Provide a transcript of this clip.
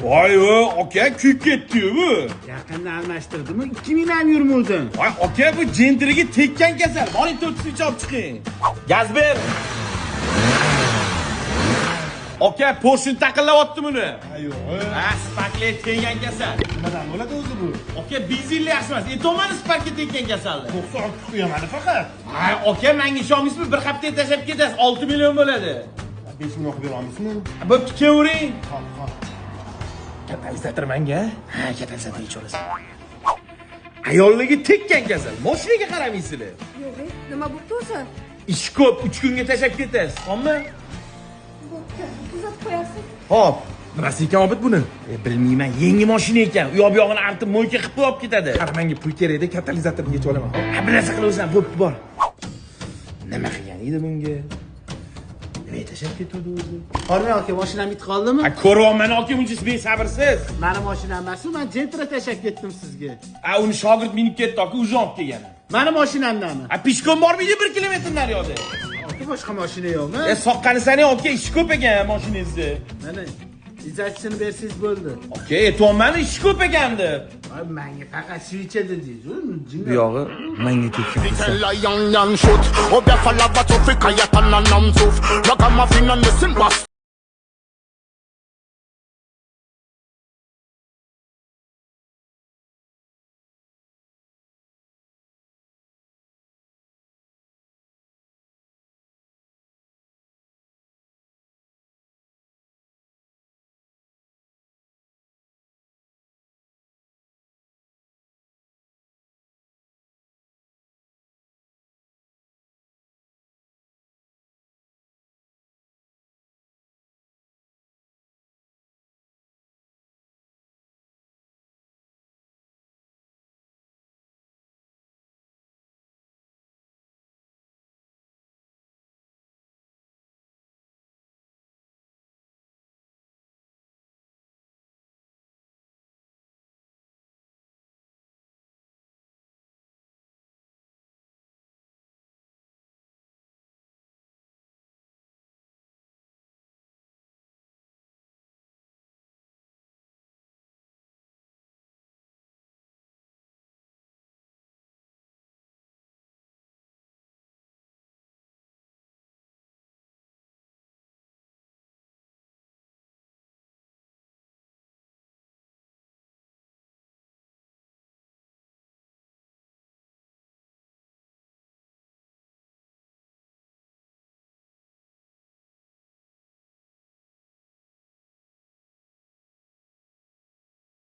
Voy, aka kuyib ketdi-yu bu. Yaqinda almashtirdimi? 2000 ham yurmadi. Voy, aka bu jentriga tekkan kasal. Boring 4 olib chiqing. Gaz ber. Aka, portion taqillayapti buni. Yo'q. Ha, spakli tekkan kasal. Nimadan bo'ladi o'zi bu? Aka, benzinli yaxshi emas. Aytolmani spakli tekkan kasalni. 90 quyamadi faqat. Ha, aka, menga ishonmaysizmi? Bir haftada tashlab ketasiz. 6 million bo'ladi. 5 ming o'qib beramiz-mi? Bo'pti, kevering. Hop. Katalizator menga? Ha, katalizator ich olasan. Ayollarga tekkan kasal. Mashinaga qaramaysizlar. Yo'q, nima bo'pti o'zi? Ish ko'p, 3 kunga tashlab ketasiz. Xo'pmi? Bo'pti, tuzatib qo'yasiz. Hop. Nimasi ekan obid buni? Bilmayman, yangi mashina ekan. U yoq-buyog'ini artib, mo'yka qilib olib ketadi. Qara menga pul kerak edi, katalizatorni yechib olaman. Ha, bir narsa qilasan, bo'pti, bor. Nima qilgan edi bunga? Nima tashlab ketdi o'zi? Qormay aka, mashinam bitib qoldimi? Ha, ko'ryapman, aka, bunchis besabrsiz. Mani mashinam emas-ku, men jentra tashlab ketdim sizga. Ha, uni shogird minib ketdi, aka, o'zi olib kelgan. Mani mashinamdami? Ha, pishkon bormaydi 1 kilometr nariyoqda. Aka, boshqa mashina yo'qmi? Soqqani sani, aka, ish ko'p ekan mashinangizni. Mana izochini bersangiz bo'ldi. Aka, aytolmani ish ko'p ekan deb. Ay, menga faqat shu dedingiz-ku. Bu yog'i menga tekkan. Lion shoot. Hope you follow what you think. I am a non-soof. Look at my fin and listen, boss.